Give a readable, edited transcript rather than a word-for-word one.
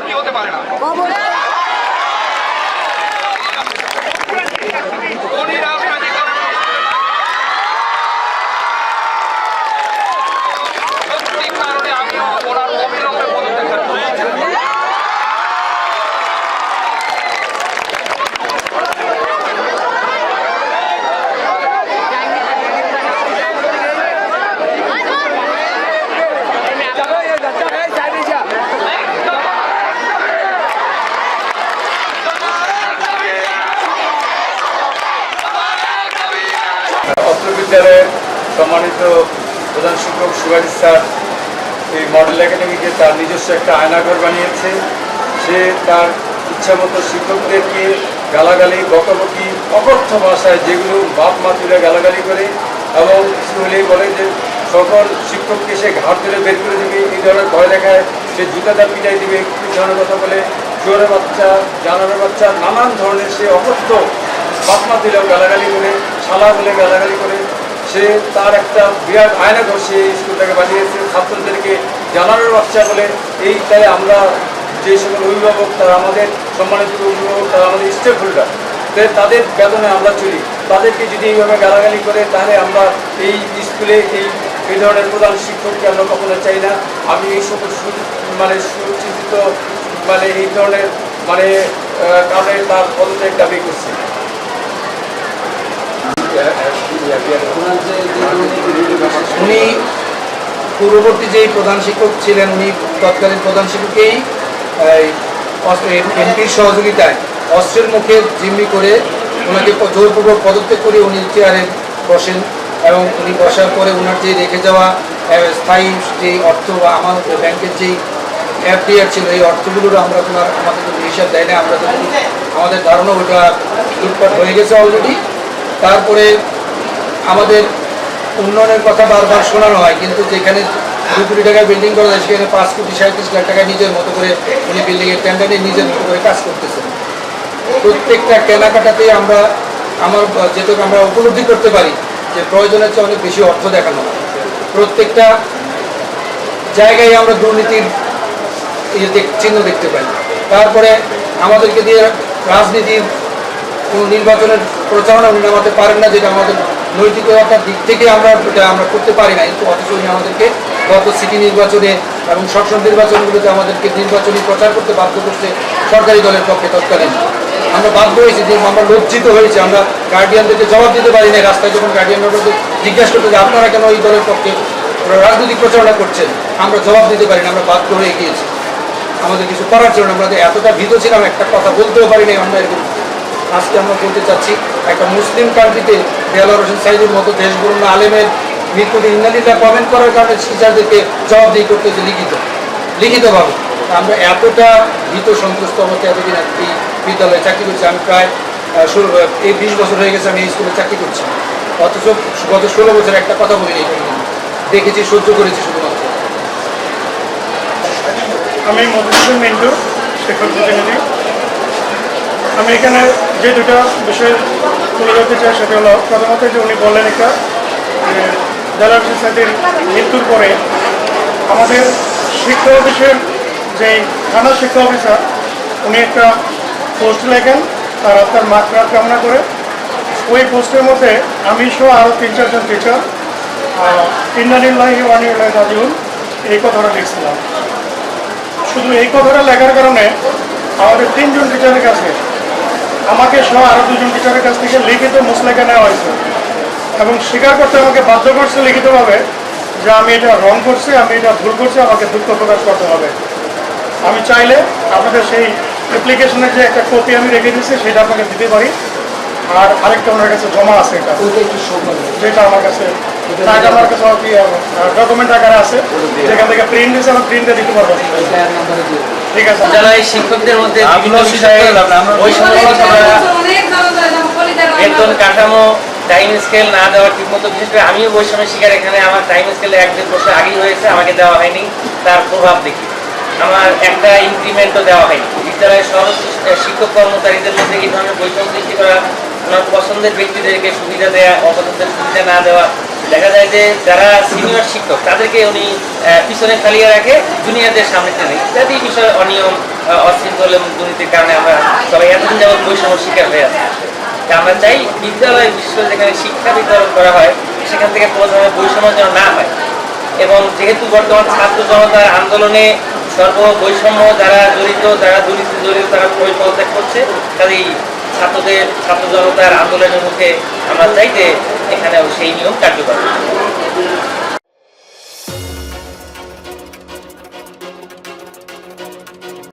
কি হতে পারে না। উনি রাজনৈতিক সত্যি কারণে আমিও ওনার অবিলম্বে পদত্যাগ করছি। অত্র বিদ্যালয়ের সম্মানিত প্রধান শিক্ষক সুভাষ স্যার এই মডেল একাডেমিকে তার নিজস্ব একটা আয়নাঘর বানিয়েছে। সে তার ইচ্ছামতো শিক্ষকদেরকে গালাগালি বকাবকি অকথ্য ভাষায় যেগুলো বাপ মা তুলে গালাগালি করে এবং স্কুলেই বলে যে সকল শিক্ষককে সে ঘাট ধরে বের করে দেবে, এই ধরনের ভয় দেখায়, সে জুতাটা পিটাই দিবে, এই ধরনের কথা বলে, চোরের বাচ্চা জানারের বাচ্চা নানান ধরনের সে অকথ্য বাপ মা তুলেও গালাগালি করে, শালা বলে গালাগালি করে। সে তার একটা বিরাট আয়নাঘর সে স্কুলটাকে বানিয়েছে। ছাত্রদেরকে জানানোর বাচ্চা বলে, এই তাই আমরা যে সকল অভিভাবক তারা আমাদের সম্মানিত অভিভাবক, তারা আমাদের স্টেক হোল্ডার, তাদের বেতনে আমরা চলি। তাদেরকে যদি এইভাবে গালাগালি করে তাহলে আমরা এই স্কুলে এই ধরনের প্রধান শিক্ষককে আমরা কখনো চাই না। আমি এই সকল সুচিন্তিত এই ধরনের কারণে তার পদত্যাগ দাবি করছি। উনি পূর্ববর্তী যেই প্রধান শিক্ষক ছিলেন, উনি তৎকালীন প্রধান শিক্ষককেই এমপির সহযোগিতায় অস্ত্রের মুখে জিম্মি করে ওনাকে জোরপূর্বক পদত্যাগ করে উনি চেয়ারে বসেন এবং উনি বসার পরে ওনার যে রেখে যাওয়া স্থায়ী যে অর্থ বা আমার ব্যাংকের যেই এফডিআর ছিল, এই অর্থগুলোর আমরা আমাদের হিসাব দেয় না। আমরা আমাদের ধারণা ওটা লুটপাট হয়ে গেছে অলরেডি। তারপরে আমাদের উন্নয়নের কথা বারবার শোনানো হয়, কিন্তু যেখানে 2 কোটি টাকার বিল্ডিং করা যায় সেখানে 5 কোটি 37 লাখ টাকায় নিজের মতো করে উনি বিল্ডিংয়ের টেন্ডার নিয়ে নিজের মতো করে কাজ করতেছেন। প্রত্যেকটা কেনাকাটাতেই আমরা যেটুকু আমরা উপলব্ধি করতে পারি যে প্রয়োজনের চেয়ে অনেক বেশি অর্থ দেখানো হয়। প্রত্যেকটা জায়গায় আমরা দুর্নীতির চিহ্ন দেখতে পাই। তারপরে আমাদেরকে দিয়ে রাজনীতির কোনো নির্বাচনের প্রচারণা উনি নামাতে পারেন না, যেটা আমাদের নৈতিকতার দিক থেকে আমরা করতে পারি না। কিন্তু অথচ উনি আমাদেরকে গত সিটি নির্বাচনে এবং সংসদ নির্বাচনগুলোতে আমাদেরকে নির্বাচনী প্রচার করতে বাধ্য করছে সরকারি দলের পক্ষে তৎকালীন। আমরা বাধ্য হয়েছি, যে আমরা লজ্জিত হয়েছি। আমরা গার্ডিয়ানদেরকে জবাব দিতে পারি না। রাস্তায় যখন গার্ডিয়ানরা জিজ্ঞাসা করতে যে আপনারা কেন এই দলের পক্ষে রাজনৈতিক প্রচারণা করছেন, আমরা জবাব দিতে পারি না। আমরা বাধ্য হয়ে গিয়েছি, আমাদের কিছু করার জন্য আমরা এতটা ভীত ছিলাম, একটা কথা বলতেও পারি না আমরা এরকম। আজকে আমরা বলতে চাচ্ছি, একটা মুসলিম কান্ট্রিতে দেলোয়ার হোসেন সাইদির মতো দেশবরণ্য আলেমের মৃত্যুতে ইন্নালিল্লাহ কমেন্ট করার কারণে টিচারদেরকে জবাবদিহি করতেছে লিখিতভাবে। আমরা এতটা ভীত সন্তুষ্ট অবস্থায় এতদিন এই বিদ্যালয়ে চাকরি করছি। আমি প্রায় 20 বছর হয়ে গেছে আমি এই স্কুলে চাকরি করছি, অথচ গত 16 বছর একটা কথা বলিনি। দেখেছি, সহ্য করেছি শুধুমাত্র। আমি মধুসূদন মিন্টু, শিক্ষক প্রতিনিধি। আমি এখানে যে দুটো বিষয় তুলে ধরতে চাই সেটা হলো, প্রথমত যে উনি বললেন একটা দেলোয়ার হোসেন সাইদির মৃত্যুর পরে আমাদের শিক্ষা অফিসের যে থানা শিক্ষা অফিসার উনি একটা পোস্ট লেখেন তার আপনার মাত্রাত কামনা করে। ওই পোস্টের মধ্যে আমি সহ আরও 3-4 জন টিচার ইন্নালিল্লাহি ওয়া ইন্না ইলাইহি রাজিউন এই কথাটা লিখছিলাম। শুধু এই কথাটা লেখার কারণে আমাদের 3 জন টিচারের কাছে, আমাকে সহ আরও 2 জন টিচারের কাছ থেকে লিখিত মুসলেখা নেওয়া হয়েছে এবং স্বীকার করতে আমাকে বাধ্য করছে লিখিতভাবে যে আমি এটা রং করছি, আমি এটা ভুল করছি, আমাকে দুঃখ প্রকাশ করতে হবে। আমি চাইলে আপনাদের সেই অ্যাপ্লিকেশনের যে একটা কপি আমি রেখে দিচ্ছি সেটা আপনাকে দিতে পারি। আর আরেকটা ওনার কাছে জমা আছে, এটা যেটা আমার কাছে ডকুমেন্ট আকারে আছে, যেখান থেকে প্রিন্ট দিয়েছে, আমার প্রিন্টে দিতে পারবো। ঠিক আছে। বিদ্যালয়ের শিক্ষকদের মধ্যে বিভিন্ন বিষয়ে বেতন কাঠামো টাইম স্কেল না দেওয়ার ঠিক মতো, বিশেষ করে আমিও বৈষম্যের শিকার। এখানে আমার টাইম স্কেল 1-1.5 বছর আগেই হয়েছে, আমাকে দেওয়া হয়নি। তার প্রভাব দেখি আমার একটা ইনক্রিমেন্টও দেওয়া হয়নি। বিদ্যালয়ের সব শিক্ষক কর্মচারীদের মধ্যে এই ধরনের বৈষম্য সৃষ্টি করা, ওনার পছন্দের ব্যক্তিদেরকে সুবিধা দেওয়া, অপছন্দের সুবিধা না দেওয়া। দেখা যায় যে যারা সিনিয়র শিক্ষক তাদেরকে উনি পিছনে ফেলিয়ে রাখে, জুনিয়রদের সামনে টেনে, ইত্যাদি বিষয়ে অনিয়ম অশৃঙ্খল এবং দুর্নীতির কারণে আমরা সবাই এতদিন যাবৎ বৈষম্য শিকার হয়ে আছি। তা আমরা চাই বিদ্যালয় বিশেষ করে যেখানে শিক্ষা বিতরণ করা হয় সেখান থেকে কোনো ধরনের বৈষম্য যেন না হয়। এবং যেহেতু বর্তমান ছাত্র জনতার আন্দোলনে বৈষম্য যারা জড়িত, যারা দুর্নীতি জড়িত, তারা পদত্যাগ করছে, কাজেই ছাত্র জনতার আন্দোলনের মুখে আমরা চাই যে এখানেও সেই নিয়ম কার্যকর।